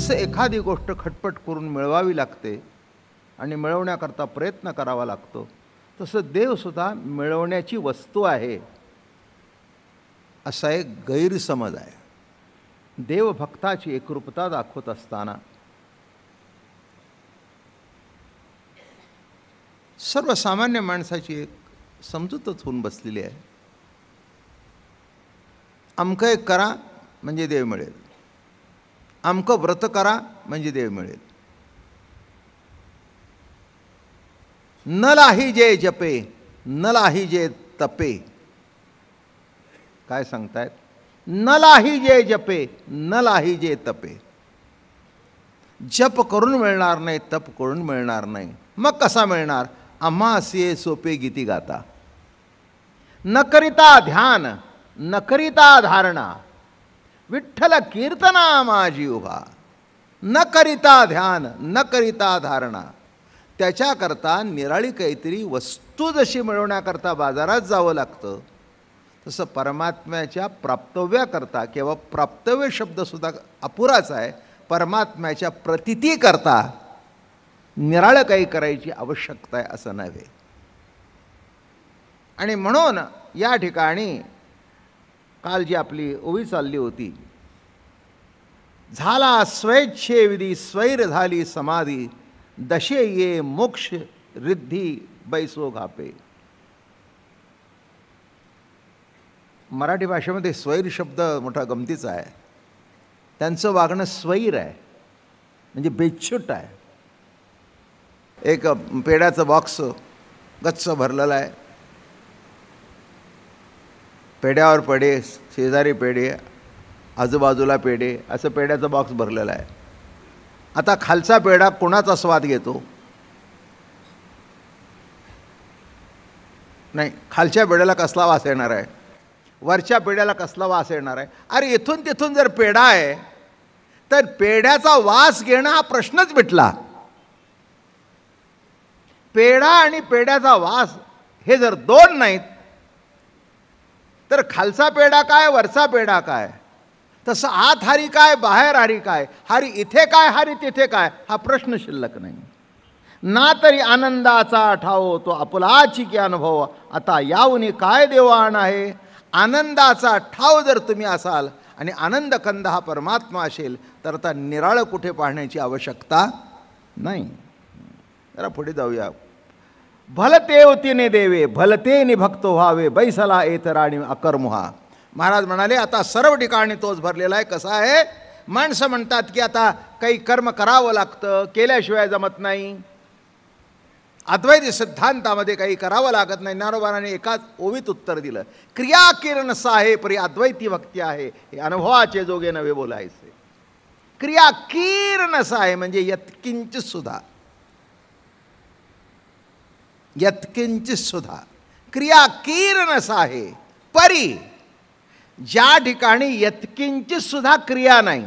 जसं एखादी गोष्ट खटपट करून मिळवावी लागते आणि मिळवण्याकरता प्रयत्न करावा लागतो, तसं देवसुद्धा मिळवण्याची वस्तू आहे असा एक गैरसमज आहे. देवभक्ताची एकरूपता दाखवत असताना सर्वसामान्य माणसाची एक समजूतच होऊन बसलेली आहे. अमकं एक करा म्हणजे देव मिळेल, अमकं व्रत करा म्हणजे देव मिळेल. न लाही जे जपे न लाही जे तपे. काय सांगतायत? न लाही जे जपे न लाही जे तपे. जप करून मिळणार नाही, तप करून मिळणार नाही. मग कसा मिळणार? आम्हा असे सोपे गीती गाता. न करिता ध्यान न करिता धारणा, विठ्ठल कीर्तना माझी उभा. न करिता ध्यान न करिता धारणा. त्याच्याकरता निराळी काहीतरी वस्तू जशी मिळवण्याकरता बाजारात जावं लागतं, तसं परमात्म्याच्या प्राप्तव्याकरता, किंवा प्राप्तव्य शब्दसुद्धा अपुराच आहे, परमात्म्याच्या प्रतीतीकरता निराळं काही करायची आवश्यकता आहे असं नव्हे. आणि म्हणून या ठिकाणी काल जी आपली ओवी चालली होती, झाला स्वेच्छे विधी स्वैर झाली समाधी, दशे ये मोक्ष रिद्धी बैसो घापे. मराठी भाषेमध्ये स्वैर शब्द मोठा गमतीचा आहे. त्यांचं वागणं स्वैर आहे म्हणजे बेछूट आहे. एक पेड्याचं बॉक्स गच्च भरलेलं आहे, पेड्यावर पेढे, शेजारी पेढे, आजूबाजूला पेढे, असं पेड्याचं बॉक्स भरलेलं आहे. आता खालचा पेढा कोणाचा स्वाद घेतो? नाही, खालच्या पेढ्याला कसला वास येणार आहे, वरच्या पेढ्याला कसला वास येणार आहे? अरे इथून तिथून जर पेढा आहे तर पेढ्याचा वास घेणं हा प्रश्नच मिटला. पेढा आणि पेढ्याचा वास हे जर दोन नाहीत तर खालचा पेढा काय वरचा पेढा काय? तसं आत हारी काय बाहेर हारी काय, हारी इथे काय हारी तिथे काय, हा प्रश्न शिल्लक नाही. ना तरी आनंदाचा ठाव तो आपलाची की अनुभव, आता यावनी काय देवाण आहे. आनंदाचा ठाव जर तुम्ही असाल आणि आनंदकंद हा परमात्मा असेल तर आता निराळं कुठे पाहण्याची आवश्यकता नाही. जरा पुढे जाऊया. भलतेवतीने देवे भलतेने भक्त व्हावे, बैसला एतराणी अकर्मुहा. महाराज म्हणाले आता सर्व ठिकाणी तोच भरलेला आहे. कसा आहे? माणसं म्हणतात की आता काही कर्म करावं लागतं, केल्याशिवाय जमत नाही. अद्वैत सिद्धांतामध्ये काही करावं लागत नाही. ज्ञानोबांनी एकाच ओवीत उत्तर दिलं, क्रिया किरण साहे परी अद्वैती भक्ती आहे. हे अनुभवाचे जोगे नवे बोलायचे. क्रिया किरण साहे म्हणजे यत्किंचित सुद्धा, यत्किंचित सुद्धा. क्रिया किरण साहे परी, ज्या ठिकाणी यत्किंचित सुद्धा क्रिया नाही,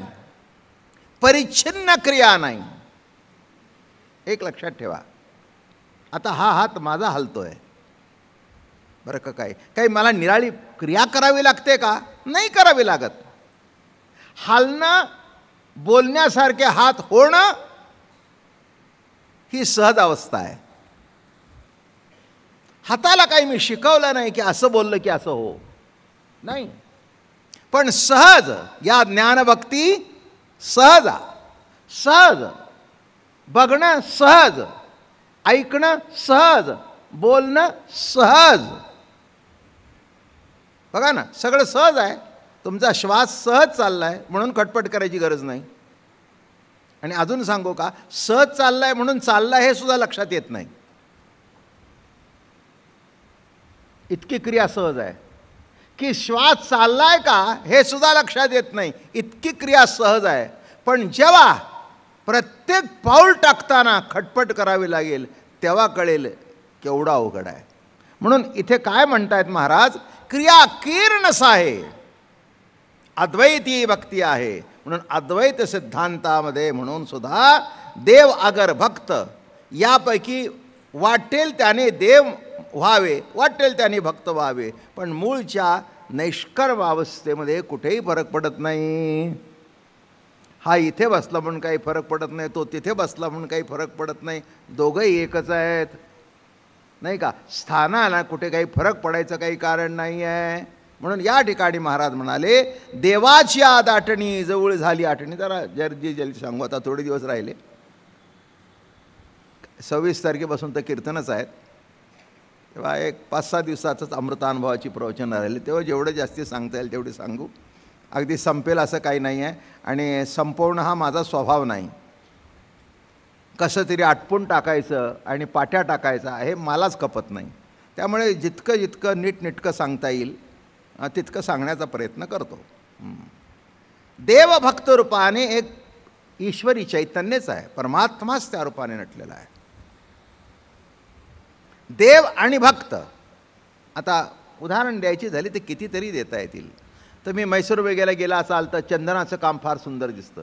परिच्छिन्न क्रिया नाही. एक लक्षात ठेवा. आता हा हात माझा हलतोय बरं का, काय काही मला निराळी क्रिया करावी लागते का? नाही करावी लागत. हालणं, बोलण्यासारखे हात होणं ही सहज अवस्था आहे. हाताला काही मी शिकवलं नाही की असं बोललं की असं हो, नाही. पण सहज या ज्ञानभक्ती सहज, सहज बघणं सहज, ऐकणं सहज, बोलणं सहज. बघा ना, सगळं सहज आहे. तुमचा श्वास सहज चाललाय म्हणून खटपट करायची गरज नाही. आणि अजून सांगू का, सहज चाललाय म्हणून चाललाय हे सुद्धा लक्षात येत नाही. इतकी क्रिया सहज आहे की श्वास चाललाय का हे सुद्धा लक्षात येत नाही. इतकी क्रिया सहज आहे. पण जेव्हा प्रत्येक पाऊल टाकताना खटपट करावी लागेल तेव्हा कळेल केवढा अवघड आहे. म्हणून इथे काय म्हणतायत महाराज, क्रिया किरणस आहे, अद्वैती भक्ती आहे. म्हणून अद्वैत सिद्धांतामध्ये म्हणून सुद्धा देव अगर भक्त, यापैकी वाटेल त्याने देव व्हावे, वाटेल त्याने भक्त व्हावे, पण मूळच्या नैष्कर्म अवस्थेमध्ये कुठेही फरक पडत नाही. हा इथे बसला म्हणून काही फरक पडत नाही, तो तिथे बसला म्हणून काही फरक पडत नाही, दोघंही एकच आहेत, नाही का? स्थानाला कुठे काही फरक पडायचं काही कारण नाही आहे. म्हणून या ठिकाणी महाराज म्हणाले, देवाची आद आठणी जवळ झाली आठणी. जरा जल्दी सांगू, आता थोडे दिवस राहिले, 26 तारखेपासून तर कीर्तनच आहेत, तेव्हा एक 5-6 दिवसाचंच अमृतानुभवाची प्रवचन राहिले, तेव्हा जेवढं जास्ती सांगता येईल तेवढे सांगू. अगदी संपेल असं काही नाही आहे, आणि संपवणं हा माझा स्वभाव नाही. कसं तरी आटपून टाकायचं आणि पाट्या टाकायचा हे मलाच खपत नाही. त्यामुळे जितकं नीटनेटकं सांगता येईल तितकं सांगण्याचा प्रयत्न करतो. देवभक्त रूपाने एक ईश्वरी चैतन्यच आहे, परमात्माच त्या रूपाने नटलेला आहे. देव आणि भक्त, आता उदाहरण द्यायची झाली तर कितीतरी देता येतील. तर मी मैसूर वगैरे गेला असाल तर चंदनाचं काम फार सुंदर दिसतं.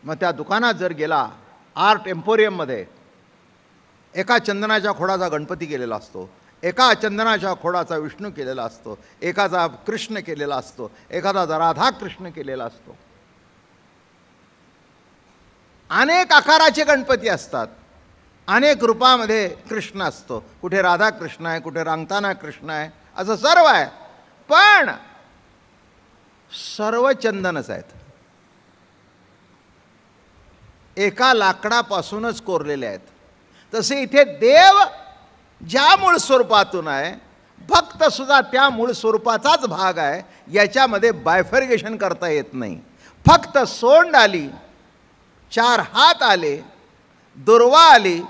मग त्या दुकानात जर गेला, आर्ट एम्पोरियममध्ये एका चंदनाच्या खोडाचा गणपती केलेला असतो, एका चंदनाच्या खोडाचा विष्णू केलेला असतो, एकाचा कृष्ण केलेला असतो, एखादा राधाकृष्ण केलेला असतो. अनेक आकाराचे गणपती असतात, अनेक रूपामध्ये कृष्ण असतो, कुठे राधाकृष्ण आहे, कुठे रांगताना कृष्ण आहे, असं सर्व आहे. पण सर्व चंदनच आहेत, एका लाकडापासूनच कोरलेले आहेत. तसे इथे देव ज्या मूळ स्वरूपातून आहे, भक्त सुद्धा त्या मूळ स्वरूपाचाच भाग आहे. याच्यामध्ये बायफर्गेशन करता येत नाही. फक्त सोंड आली, 4 हात आले, दुर्वा आली,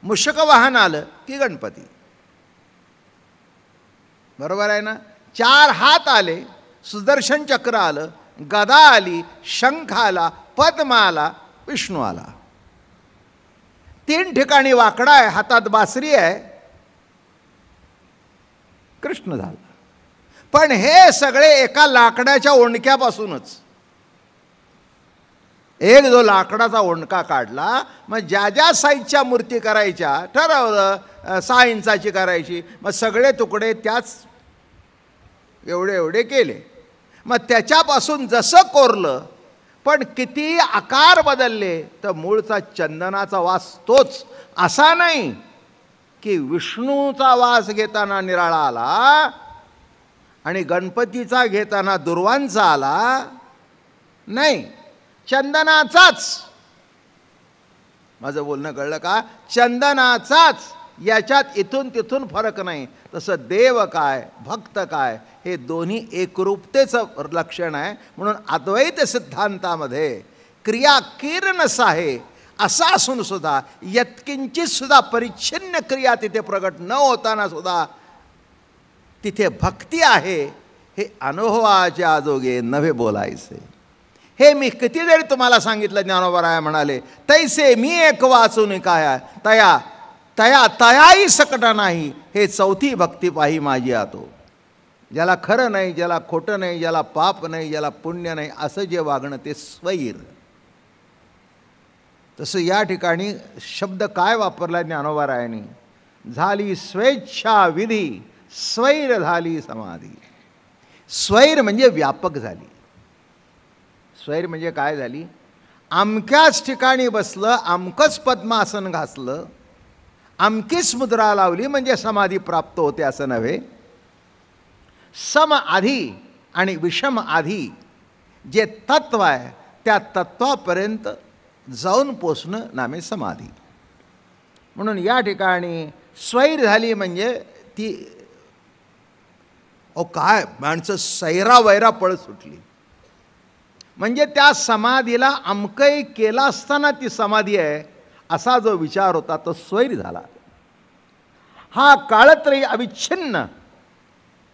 मुषक वाहन आलं की गणपती. बरोबर आहे ना? 4 हात आले, सुदर्शन चक्र आलं, गदा आली, शंख आला, पद्म आला, विष्णू आला. 3 ठिकाणी वाकडा आहे, हातात बासरी आहे, कृष्ण झाला. पण हे सगळे एका लाकडाच्या ओंडक्यापासूनच. एक जो लाकडाचा ओंडका काढला, मग ज्या ज्या साईजच्या मूर्ती करायच्या ठरवलं, 6 इंचाची करायची, मग सगळे तुकडे त्याच एवढे केले. मग त्याच्यापासून जसं कोरलं, पण किती आकार बदलले तर मूळचा चंदनाचा वास तोच. असा नाही की विष्णूचा वास घेताना निराळा आला आणि गणपतीचा घेताना दुर्वांचा आला, नाही, चंदनाचाच. माझं बोलणं कळलं का? चंदनाचाच. याच्यात इथून तिथून फरक नाही. तसं देव काय, भक्त काय, हे दोन्ही एकरूपतेचं लक्षण आहे. म्हणून अद्वैत सिद्धांतामध्ये क्रिया किरणस आहे असं असून सुद्धा यत्किंचित सुद्धा परिच्छिन्न क्रिया तिथे प्रगट न होताना सुद्धा तिथे भक्ती आहे, हे अनुभवाच्या जोगे नव्हे बोलायचे. हे मी किती जरी तुम्हाला सांगितलं, ज्ञानोबराय म्हणाले, तैसे मी एक वाचून काय तया तया तयाही सकट नाही, हे 4थी भक्ती पाही माझी आतो. ज्याला खरं नाही, ज्याला खोटं नाही, ज्याला पाप नाही, ज्याला पुण्य नाही, असं जे वागणं ते स्वैर. तसं या ठिकाणी शब्द काय वापरला ज्ञानोबरायांनी? झाली स्वेच्छा विधी, स्वैर झाली समाधी. स्वैर म्हणजे व्यापक झाली. स्वैर म्हणजे काय झाली? अमक्याच ठिकाणी बसलं, अमकंच पद्मासन घासलं, अमकीच मुद्रा लावली म्हणजे समाधी प्राप्त होते असं नव्हे. सम आधी आणि विषम आधी जे तत्व आहे त्या तत्वापर्यंत जाऊन पोचणं नामे समाधी. म्हणून या ठिकाणी स्वैर झाली म्हणजे ती काय माणसं सैरा वैरा पळ सुटली. म्हणजे त्या समाधीला अमकही केला असताना ती समाधी आहे असा जो विचार होता तो स्वैर झाला. हा काळत्रयी अविच्छिन्न,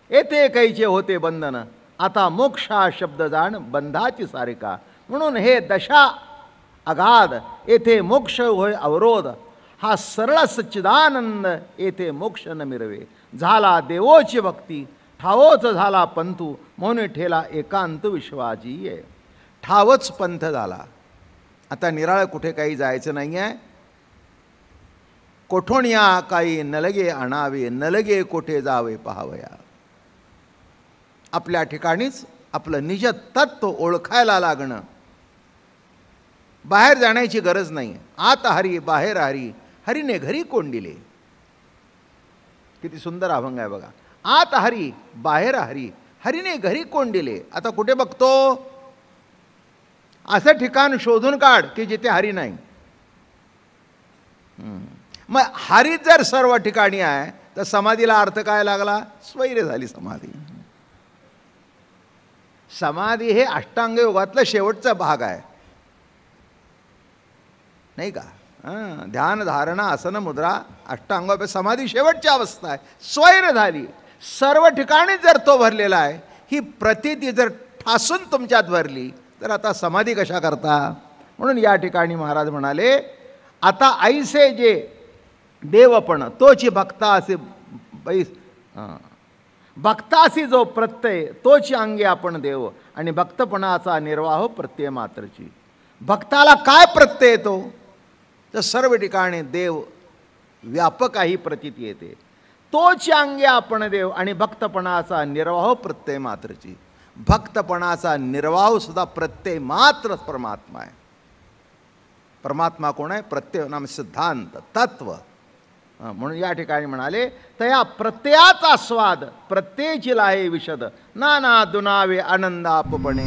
येथे कैचे होते बंधन, आता मोक्ष हा शब्द जाण बंधाची सारिका. म्हणून हे दशा अगाध, येथे मोक्ष होय अवरोध, हा सरळ सच्चिदानंद, येथे मोक्ष न मिरवे. झाला देवोची भक्ती, ठावोच झाला पंथू, म्हणून ठेला एकांत विश्वाची आहे. ठावच पंथ झाला. आता निराळ कुठे काही जायचं नाही आहे. कोठोनिया काही नलगे आणावे, नलगे कोठे जावे पहावया. आपल्या ठिकाणीच आपलं निज तत्व ओळखायला लागणं. बाहेर जाण्याची गरज नाही. आत हरी बाहेर हरी, हरीने घरी कोण दिले. किती सुंदर अभंग आहे बघा. आत हरी बाहेर हरी, हरीने घरी कोण दिले. आता कुठे बघतो, असं ठिकाण शोधून काढ की जिथे हरी नाही. मग हरी जर सर्व ठिकाणी आहे तर समाधीला अर्थ काय लागला. स्वैर झाली समाधी. समाधी हे अष्टांग योगातला शेवटचा भाग आहे, नाही का. ध्यान धारणा आसन मुद्रा अष्टांग, समाधी शेवटची अवस्था आहे. स्वैर झाली. सर्व ठिकाणी जर तो भरलेला आहे, ही प्रतीती जर ठासून तुमच्यात भरली तर आता समाधी कशा करता. म्हणून या ठिकाणी महाराज म्हणाले, आता ऐसे जे देवपण तोची भक्ता असे भक्तासी जो प्रत्यय तोची अंगे आपण देव, आणि भक्तपणाचा निर्वाह प्रत्यय मात्रची. भक्ताला काय प्रत्यय येतो तर सर्व ठिकाणी देव व्यापक ही प्रतीती येते. तोची अंगे आपण देव, आणि भक्तपणाचा निर्वाह प्रत्यय मात्रची. भक्तपणाचा निर्वाह सुद्धा प्रत्यय मात्र परमात्मा आहे. परमात्मा कोण आहे. प्रत्यय नाम सिद्धांत तत्व. म्हणून या ठिकाणी म्हणाले, तया प्रत्ययाचा स्वाद प्रत्ययची लाहे विशद, नाना दुनावे आनंदापणे.